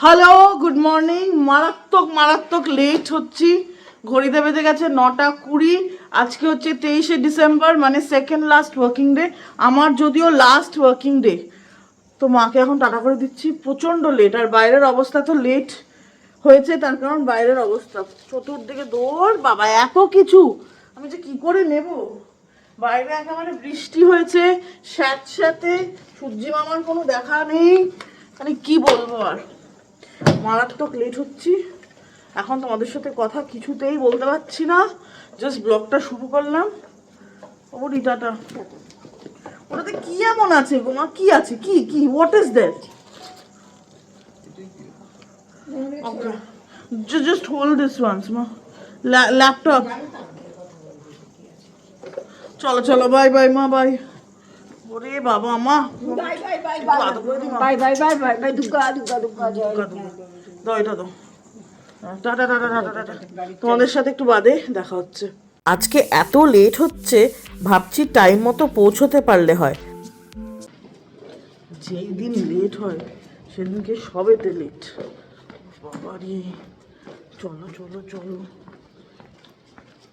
Hello, good morning. মারাত্মক মারাত্মক late হচ্ছি। ঘড়িতে বেজে গেছে 9:20। আজকে হচ্ছে 23শে ডিসেম্বর, মানে সেকেন্ড লাস্ট ওয়ার্কিং ডে। আমার যদিও লাস্ট ওয়ার্কিং ডে, তো মাকে এখন টাটা করে দিচ্ছি। প্রচণ্ড লেট, আর বাইরের অবস্থা তো লেট হয়েছে তার কারণ বাইরের অবস্থা চতুর্দিকে দৌড় বাবা, এত কিছু আমি যে কি করে নেব। বাইরে একেবারে বৃষ্টি হয়েছে স্যাঁতস্যাঁতে, সূর্যি মামার কোনো দেখা নেই, মানে কি বলবো আর। মারাত্মক লেট হচ্ছি। এখন তোমাদের সাথে কথা কিছুতেই বলতে পারছি না, জাস্ট ব্লগটা শুরু করলাম। ও রিটাটা, ওটাতে কি এমন আছে গো মা? কি আছে? কি কি what is that? Okay, just hold this once মা। ল্যাপটপ। চলো চলো, বাই বাই মা, বাই। ওরে বাবা মা, bye bye bye bye bye bye bye bye Durga Durga Durga জয় দাও এটা দাও। Tata tata tata tata. তোমাদের সাথে একটু বাদে দেখা হচ্ছে। আজকে এত লেট হচ্ছে, ভাবছি টাইম মতো পৌঁছতে পারলে হয়। যেই দিন লেট হয় সেদিনকে সবেতে লেট। বাবারে, চলো চলো চলো।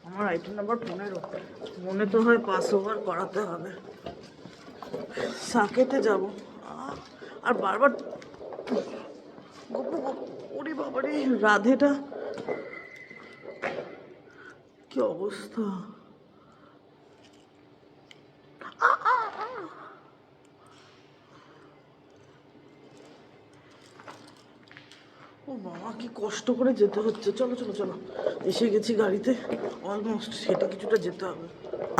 আমার আইটেম নাম্বার 15, মনে তো হয় পাস ওভার করাতে হবে। সাকেতে যাব আর বারবার গপু গপু। ওরে বাবারে, রাধেটা কি অবস্থা। ও বাবা, কি কষ্ট করে যেতে হচ্ছে। চলো চলো চলো, এসে গেছি গাড়িতে অলমোস্ট, সেটা কিছুটা যেতে হবে।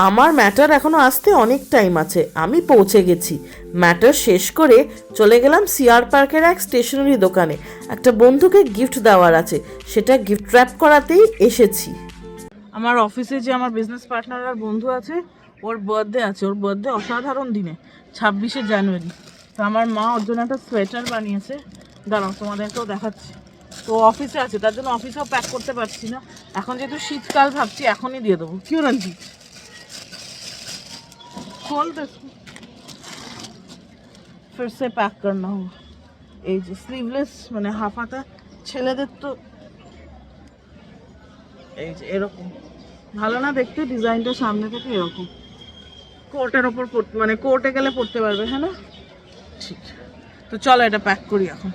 আমার ম্যাটার এখনো আসতে অনেক টাইম আছে, আমি পৌঁছে গেছি। ম্যাটার শেষ করে চলে গেলাম সিআর পার্কের এক স্টেশনারি দোকানে। একটা বন্ধুকে গিফট দেওয়ার আছে, সেটা গিফট র্যাপ করাতেই এসেছি। আমার অফিসে যে আমার বিজনেস পার্টনার আর বন্ধু আছে, ওর বার্থডে আছে। ওর বার্থডে অসাধারণ দিনে, 26শে জানুয়ারি। তো আমার মা ওর জন্য একটা সোয়েটার বানিয়েছে, দাঁড়াও তোমাদেরকেও দেখাচ্ছি। তো অফিসে আছে, তার জন্য অফিসেও প্যাক করতে পারছি না। এখন যেহেতু শীতকাল, ভাবছি এখনই দিয়ে দেবো। কি রঞ্জিত, खोल दे इसको, फिर से पैक करना होगा। এই যে স্লিভলেস, মানে হাফ হাতা ছেলেদের, তো এই যে এরকম ভালো না দেখতে? ডিজাইনটা সামনে থেকে এরকম, কোটের ওপর মানে কোর্টে গেলে পড়তে পারবে, হ্যাঁ না? ঠিক, তো চলো এটা প্যাক করি এখন।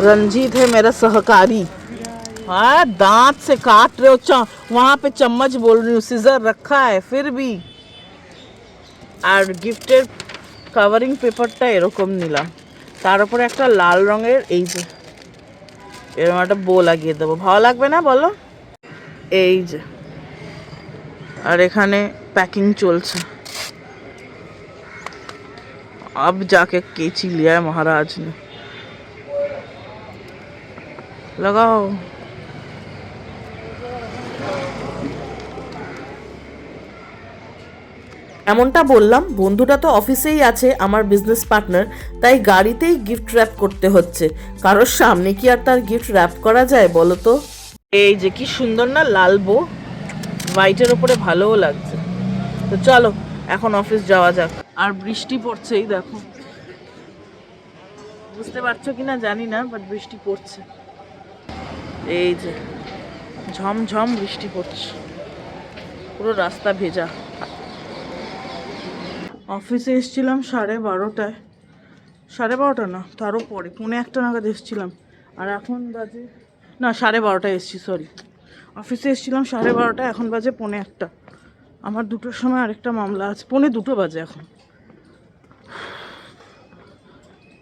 रंजीत है मेरा सहकारी। हाँ, दांत से काट रहे हो, वहाँ पे चम्मच बोल रही हूँ, सीजर रखा है फिर भी। আর গিফটের কাভারিং পেপারটা এরকম নিলাম, তার উপরে একটা লাল রঙের এই যে এরকম একটা বো লাগিয়ে দেবো। ভালো লাগবে না বলো? এই যে, আর এখানে पैकिंग চলছে। अब जाके केची लिया है महाराज ने, लगाओ। এমনটা বললাম, বন্ধুটা তো অফিসেই আছে, আমার বিজনেস পার্টনার, তাই গাড়িতেই গিফট র্যাপ করতে হচ্ছে। কারোর সামনে কি আর তার গিফট র্যাপ করা যায় বলো তো? এই যে কি সুন্দর না লাল বো, হোয়াইটের ওপরে ভালোও লাগছে। তো চলো এখন অফিস যাওয়া যাক। আর বৃষ্টি পড়ছে, এই দেখো, বুঝতে পারছো কিনা জানি না, বাট বৃষ্টি পড়ছে। এই যে ঝমঝম বৃষ্টি পড়ছে, পুরো রাস্তা ভেজা। অফিসে এসেছিলাম 12:30, 12:30 না, তারও পরে 1:45 নাগাদ এসেছিলাম। আর এখন বাজে, না 12:30 এসেছি, সরি। অফিসে এসেছিলাম 12:30, এখন বাজে 1:45। আমার 2টোর সময় আরেকটা মামলা আছে, 1:45 বাজে এখন।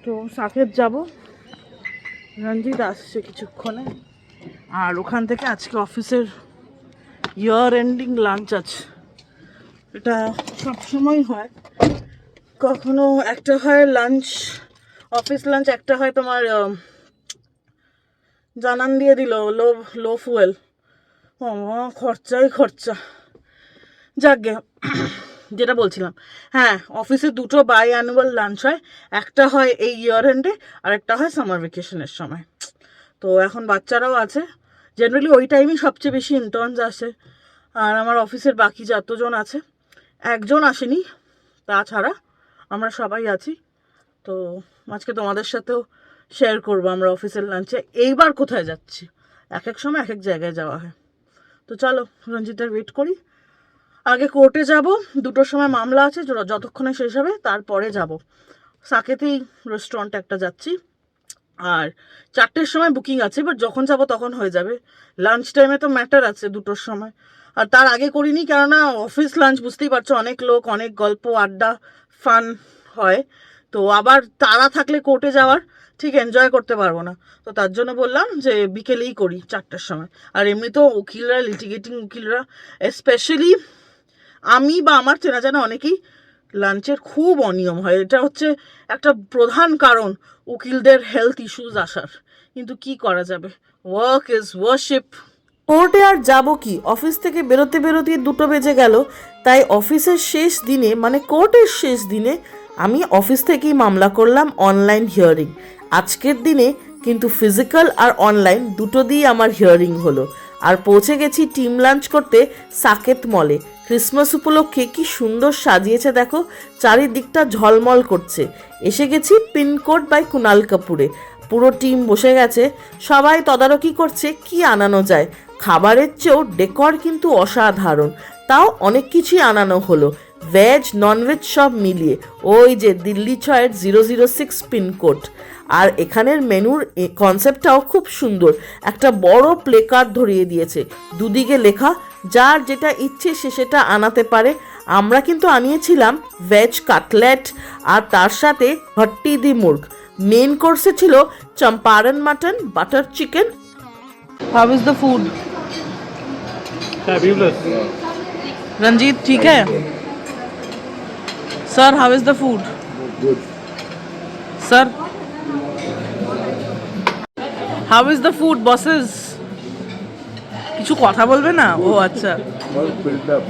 তো সাকেত যাব, রঞ্জিত আসছে কিছুক্ষণে। আর ওখান থেকে আজকে অফিসের ইয়ার এন্ডিং লাঞ্চ আছে। এটা সবসময় হয়, কখনো একটা হয় লাঞ্চ, অফিস লাঞ্চ, একটা হয় তোমার জানান দিয়ে দিল লো লো ফুয়েল। ও খরচাই খরচা। যাকগে, যেটা বলছিলাম, হ্যাঁ, অফিসে 2টো বাই অ্যানুয়াল লাঞ্চ হয়। একটা হয় এই ইয়ার এন্ডে, আর একটা হয় সামার ভ্যাকেশনের সময়। তো এখন বাচ্চারাও আছে, জেনারেলি ওই টাইমই সবচেয়ে বেশি ইন্টার্নস আসে। আর আমার অফিসের বাকি যতজন আছে, একজন আসেনি, তাছাড়া আমরা সবাই আছি। তো আজকে তোমাদের সাথেও শেয়ার করবো আমরা অফিসের লাঞ্চে। এইবার কোথায় যাচ্ছি, এক এক সময় এক এক জায়গায় যাওয়া হয়। তো চলো রঞ্জিতার ওয়েট করি। আগে কোর্টে যাব, 2টোর সময় মামলা আছে, যতক্ষণে শেষ হবে তারপরে যাব। সাকেতেই রেস্টুরেন্ট একটা যাচ্ছি, আর 4টের সময় বুকিং আছে, বাট যখন যাব তখন হয়ে যাবে। লাঞ্চ টাইমে তো ম্যাটার আছে 2টোর সময়, আর তার আগে করিনি, কেননা অফিস লাঞ্চ বুঝতেই পারছো, অনেক লোক, অনেক গল্প আড্ডা ফান হয়। তো আবার তারা থাকলে কোর্টে যাওয়ার ঠিক এনজয় করতে পারবো না। তো তার জন্য বললাম যে বিকেলেই করি 4টের সময়। আর এমনি তো উকিলরা, লিটিগেটিং উকিলরা স্পেশালি, আমি বা আমার চেনা জানা অনেকেই লাঞ্চের খুব অনিয়ম হয়। এটা হচ্ছে একটা প্রধান কারণ উকিলদের হেলথ ইস্যুস আসার। কিন্তু কি করা যাবে, ওয়ার্ক ইজ ওয়ার্শিপ। কোর্টে আর যাব কি, অফিস থেকে বেরোতে বেরোতে 2টো বেজে গেল। তাই অফিসের শেষ দিনে, মানে কোর্টের শেষ দিনে, আমি অফিস থেকেই মামলা করলাম অনলাইন হিয়ারিং। আজকের দিনে কিন্তু ফিজিক্যাল আর অনলাইন দুটো দিয়েই আমার হিয়ারিং হলো। আর পৌঁছে গেছি টিম লাঞ্চ করতে সাকেত মলে। ক্রিসমাস উপলক্ষে কি সুন্দর সাজিয়েছে দেখো, চারিদিকটা ঝলমল করছে। এসে গেছি পিনকোড বাই কুনাল কাপুরে। পুরো টিম বসে গেছে, সবাই তদারকি করছে কি আনানো যায়। খাবারের চেয়েও ডেকর কিন্তু অসাধারণ, তাও অনেক কিছুই আনানো হলো, ভেজ ননভেজ সব মিলিয়ে। ওই যে দিল্লি 6-এর 006 পিনকোড। আর এখানের মেনুর কনসেপ্টটাও খুব সুন্দর, একটা বড় প্লে কার্ড ধরিয়ে দিয়েছে, দুদিকে লেখা, যার যেটা ইচ্ছে সে সেটা আনাতে পারে। আমরা কিন্তু আনিয়েছিলাম ভেজ কাটলেট, আর তার সাথে ভট্টি দি মুর্গ। মেন কোর্সে ছিল Champaran mutton, butter chicken. How is the food? Fabulous. Ranjit ठीक है sir? How is the food? Good. Sir how is the food bosses? কিছু কথা বলবে না? ও আচ্ছা, Well built up.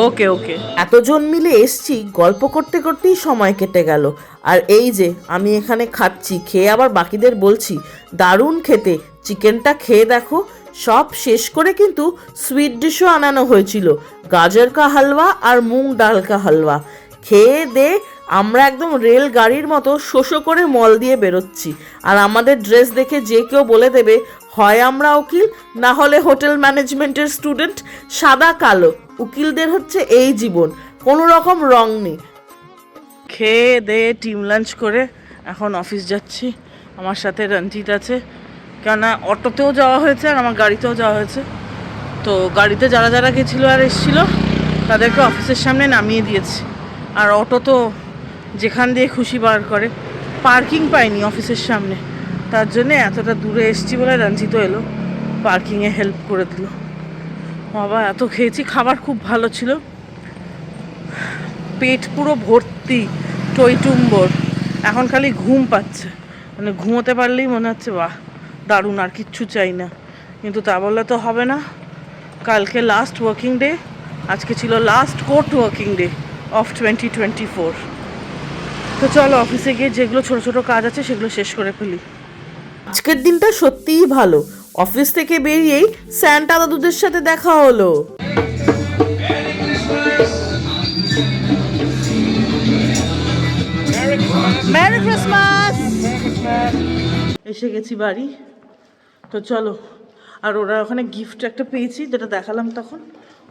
ওকে ওকে। এতজন মিলে এসছি, গল্প করতে করতেই সময় কেটে গেল। আর এই যে আমি এখানে খাচ্ছি, খেয়ে আবার বাকিদের বলছি দারুণ খেতে, চিকেনটা খেয়ে দেখো। সব শেষ করে কিন্তু সুইট ডিশও আনানো হয়েছিল, গাজর কা হালুয়া আর মুগ ডাল কা হালুয়া। খেয়ে দে আমরা একদম রেল গাড়ির মতো শোষো করে মল দিয়ে বেরোচ্ছি। আর আমাদের ড্রেস দেখে যে কেউ বলে দেবে হয় আমরা উকিল, না হলে হোটেল ম্যানেজমেন্টের স্টুডেন্ট। সাদা কালো, উকিলদের হচ্ছে এই জীবন, কোনো রকম রং নেই। খেয়ে দে টিম লাঞ্চ করে এখন অফিস যাচ্ছি। আমার সাথে রঞ্জিত আছে, কেননা অটোতেও যাওয়া হয়েছে আর আমার গাড়িতেও যাওয়া হয়েছে। তো গাড়িতে যারা যারা গেছিলো আর এসেছিলো তাদেরকে অফিসের সামনে নামিয়ে দিয়েছি। আর অটো তো যেখান দিয়ে খুশি বার করে, পার্কিং পাইনি অফিসের সামনে, তার জন্যে এতটা দূরে এসেছি বলে রঞ্জিতও এলো, পার্কিংয়ে হেল্প করে দিল। বাবা এত খেয়েছি, খাবার খুব ভালো ছিল, পেট পুরো ভর্তি, টইটুম্বর। এখন খালি ঘুম পাচ্ছে, মানে ঘুমোতে পারলেই মনে হচ্ছে বাহ দারুণ, আর কিচ্ছু চাই না। কিন্তু তা বললে তো হবে না, কালকে লাস্ট ওয়ার্কিং ডে, আজকে ছিল last court working day of 2024। তো চলো অফিসে গিয়ে যেগুলো ছোট ছোট কাজ আছে সেগুলো শেষ করে ফেলি। আজকের দিনটা সত্যিই ভালো। অফিস থেকে বেরিয়েই স্যান্টা দাদুদের সাথে দেখা হলো। Merry Christmas. এসে গেছি বাড়ি। তো চলো, আর ওরা ওখানে গিফট একটা পেয়েছি যেটা দেখালাম তখন,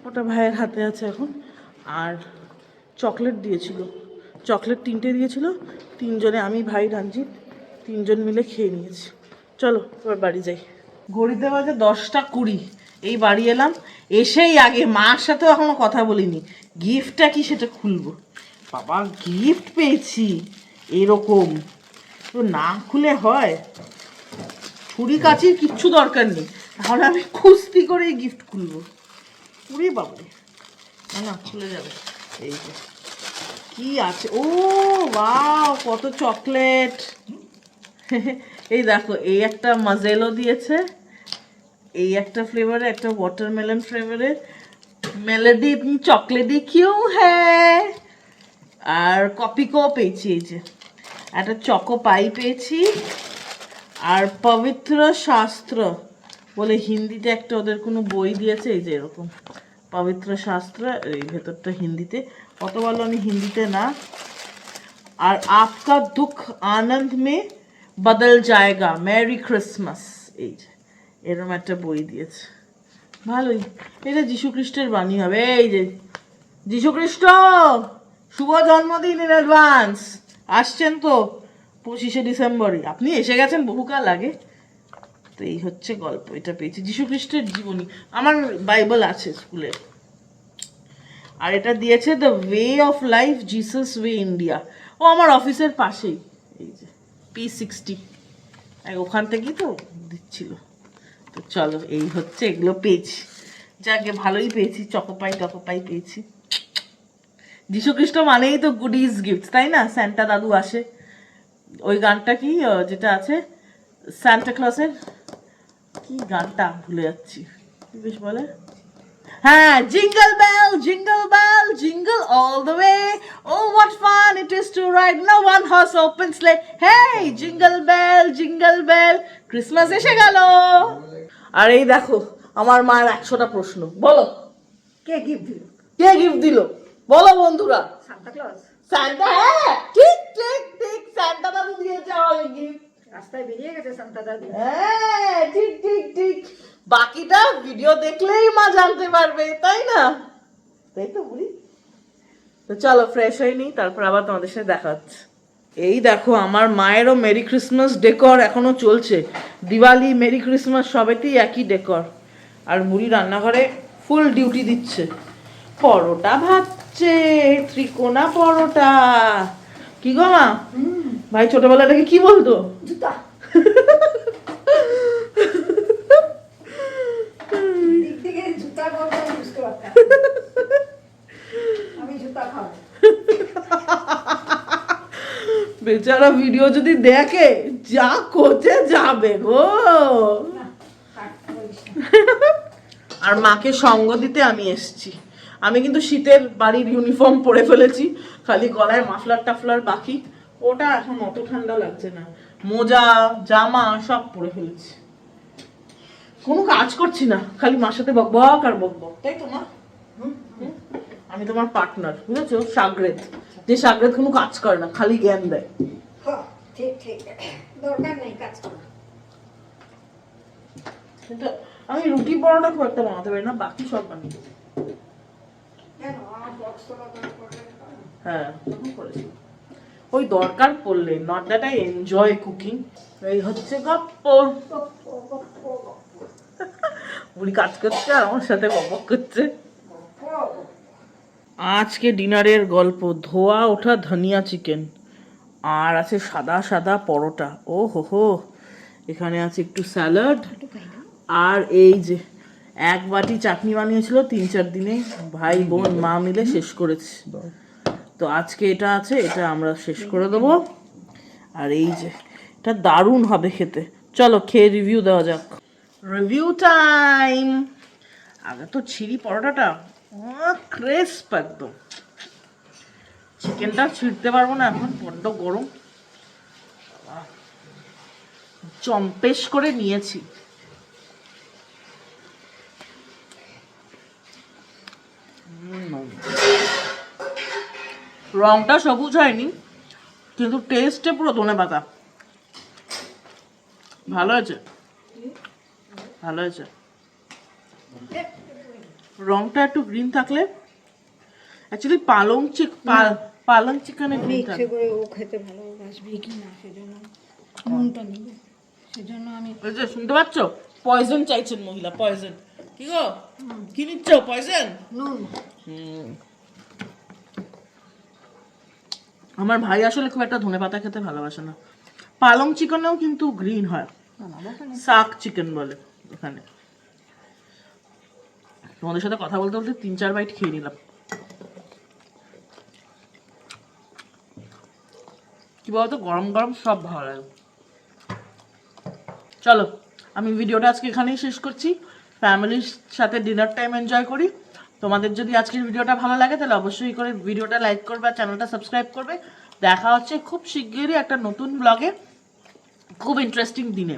ওটা ভাইয়ের হাতে আছে এখন। আর চকলেট দিয়েছিল, চকলেট 3টে দিয়েছিল, 3জনে, আমি ভাই রঞ্জিত 3জন মিলে খেয়ে নিয়েছি। চলো এবার বাড়ি যাই। ঘড়িতে বাজে 10টা 20, এই বাড়ি এলাম। এসেই আগে মার সাথেও এখনো কথা বলিনি, গিফটটা কি সেটা খুলবো। বাবা গিফট পেয়েছি এরকম, তো না খুলে হয়? ছুরি কাচির কিচ্ছু দরকার নেই, তাহলে আমি কুস্তি করে গিফট খুলবো। পুরি বাবরে, না না খুলে যাবে। এই যে কি আছে, ও ওয়াও কত চকলেট। এই দেখো, এই একটা মাজেলো দিয়েছে, এই একটা ফ্লেভারে, একটা ওয়াটারমেলন ফ্লেভারে। মেলোডি চকলেটই কিউ হ্যাঁ। আর কপিকো পেয়েছি, এই যে একটা চকো পাই পেয়েছি। আর পবিত্র শাস্ত্র বলে হিন্দিতে একটা ওদের কোনো বই দিয়েছে, এই যে এরকম পবিত্র শাস্ত্র, এই ভেতরটা হিন্দিতে, অত ভালো আমি হিন্দিতে না। আর আপকা দুঃখ আনন্দ মে বদল জায়গা, মেরি ক্রিসমাস, এই যে এরকম একটা বই দিয়েছে, ভালোই। এটা যীশু খ্রিস্টের বাণী হবে, এই যে যীশু খ্রিস্ট শুভ জন্মদিন ইন অ্যাডভান্স, আসছেন তো 25শে ডিসেম্বরই, আপনি এসে গেছেন বহুকাল আগে। তো এই হচ্ছে গল্প, এটা পেয়েছি যীশু খ্রিস্টের জীবনী, আমার বাইবেল আছে স্কুলে। আর এটা দিয়েছে the way of life Jesus way India, ও আমার অফিসের পাশেই, এই যে P60, ওখান থেকেই তো দিচ্ছিল। তো চলো, এই হচ্ছে, এগুলো পেয়েছি, যাকে ভালোই পেয়েছি, চকোপাই পেয়েছি। যীশু খ্রিস্ট মানেই তো গুডিজ গিফট, তাই না? স্যান্টা দাদু আসে, ওই গানটা কি যেটা আছে সান্টা ক্লসের, কি গানটা ভুলে যাচ্ছি, কি বেশ বলে, হ্যাঁ, jingle bell jingle all the way, oh what fun it is to ride in a one horse open sleigh, hey jingle bell, Christmas এসে গেল। আর এই দেখো আমার মায়ের 100টা প্রশ্ন, বলো কে গিফট দিল? কে গিফট দিল, বলো বন্ধুরা। Santa Claus. সান্টা, হ্যাঁ ঠিক সান্টা দাদু দিয়েছে আমাকে গিফট। রাস্তায় বেরিয়ে গেছে সান্তা দাদু। হ্যাঁ ঠিক, বাকিটা ভিডিও দেখলেই মা জানতে পারবে, তাই না? তাই তো বলি। তো চলো ফ্রেশ হয়ে নিই, তারপর আবার তোমাদের সাথে দেখা হচ্ছে। এই দেখো আমার মায়েরও মেরি ক্রিসমাস ডেকর এখনো চলছে, দিওয়ালি মেরি ক্রিসমাস সবেতেই একই ডেকর। আর বুড়ি রান্নাঘরে ফুল ডিউটি দিচ্ছে, পরোটা ভাজছে, ত্রিকোণা পরোটা। কি গো মা, ভাই ছোটবেলাটাকে কি বলতো? জুতা। দিক থেকে জুতা বলতে আমি বুঝতে পারতাম। আমি জুতা খাবো। বেচারা ভিডিও যদি দেখে যা করতে যাবে গো। না, থাক, বলিস না। আর মাকে সঙ্গ দিতে আমি এসেছি, আমি কিন্তু শীতের বাড়ির ইউনিফর্ম পরে ফেলেছি, খালি গলায় মাফলার টাফলার বাকি, ওটা এখন অত ঠান্ডা লাগছে না, মোজা জামা সব পরে ফেলেছি, কোনো কাজ করছি না, খালি মার সাথে বকবক আর বকবক, তাই তো মা? হুম? আমি তোমার পার্টনার, বুঝেছো? সাগরেদ, যে সাগরেদ কোনো কাজ করে না, খালি জ্ঞান দেয়। হ্যাঁ, ঠিক, দরকার নেই কাজ করা। কিন্তু আমি রুটি পরোটা খুব একটা বানাতে পারি না, বাকি সব বানিয়ে দেবো। কেন আমার বক্স তো দরকার পড়ে না? হ্যাঁ, তখন করেছি, ওই দরকার পড়লে, not that I enjoy cooking. এই হচ্ছে গপ্প, বুড়ি কাজ করছে আর আমার সাথে বকবক করছে। আজকে ডিনারের গল্প, ধোয়া ওঠা ধনিয়া চিকেন, আর আছে সাদা পরোটা, ও হো, এখানে আছে একটু স্যালাড, আর এই যে এক বাটি চাটনি বানিয়েছিল 3-4 দিনে, ভাই বোন মা মিলে শেষ করেছি। তো আজকে এটা আছে, এটা আমরা শেষ করে দেবো। আর এই যে এটা দারুণ হবে খেতে, চলো খেয়ে রিভিউ দেওয়া যাক। Review time. আগে তো ছিঁড়ি পরোটাটা, ক্রিস্প একদম, চিকেনটা ছিঁড়তে পারবো না এখন, বড্ড গরম, চম্পেশ করে নিয়েছি। রংটা সবুজ হয়নি, কিন্তু টেস্টে পুরো ধনেপাতা, ভালো হয়েছে। রংটা একটু গ্রিন থাকলে, অ্যাকচুয়ালি পালং চিকেনে আমি গ্রিন ইচ্ছে থাকে। করে ও খেতে ভালোবাসবে কি না সেজন্য নুনটা নিবে, সেজন্য আমি ওই যে শুনতে পাচ্ছ, পয়জন চাইছেন মহিলা, পয়জন। কি গো, কি নিচ্ছ? পয়জন? নুন। আমার ভাই আসলে খুব একটা ধনেপাতা খেতে ভালোবাসে না। পালং চিকেনেও কিন্তু গ্রিন হয়, শাক চিকেন বলে এখানে। তোমাদের সাথে কথা বলতে বলতে 3-4 বাইট খেয়ে নিলাম। কি বলতো, গরম গরম সব ভালো লাগে। চলো আমি ভিডিওটা আজকে এখানেই শেষ করছি, ফ্যামিলির সাথে ডিনার টাইম এনজয় করি। তোমাদের যদি আজকের ভিডিওটা ভালো লাগে তাহলে অবশ্যই করে ভিডিওটা লাইক করবে আর চ্যানেলটা সাবস্ক্রাইব করবে। দেখা হচ্ছে খুব শিগগিরই একটা নতুন ব্লগে, খুব ইন্টারেস্টিং দিনে।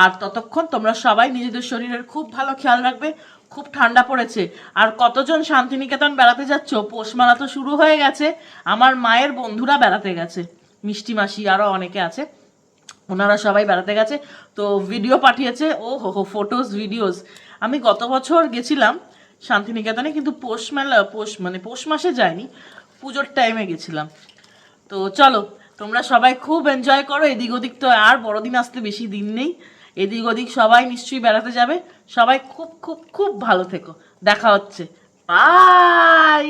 আর ততক্ষণ তোমরা সবাই নিজেদের শরীরের খুব ভালো খেয়াল রাখবে। খুব ঠান্ডা পড়েছে, আর কতজন শান্তিনিকেতন বেড়াতে যাচ্ছ? পৌষ মেলা তো শুরু হয়ে গেছে, আমার মায়ের বন্ধুরা বেড়াতে গেছে, মিষ্টি মাসি আরও অনেকে আছে। ওনারা সবাই বেড়াতে গেছে, তো ভিডিও পাঠিয়েছে, ও হো ফটোস ভিডিওস। আমি গত বছর গেছিলাম শান্তিনিকেতনে, কিন্তু পৌষ মাসে যাইনি, পুজোর টাইমে গেছিলাম। তো চলো তোমরা সবাই খুব এনজয় করো, এদিক ওদিক তো আর বড়দিন আসতে বেশি দিন নেই, এদিক ওদিক সবাই নিশ্চয়ই বেড়াতে যাবে। সবাই খুব খুব খুব ভালো থেকো, দেখা হচ্ছে, বাই।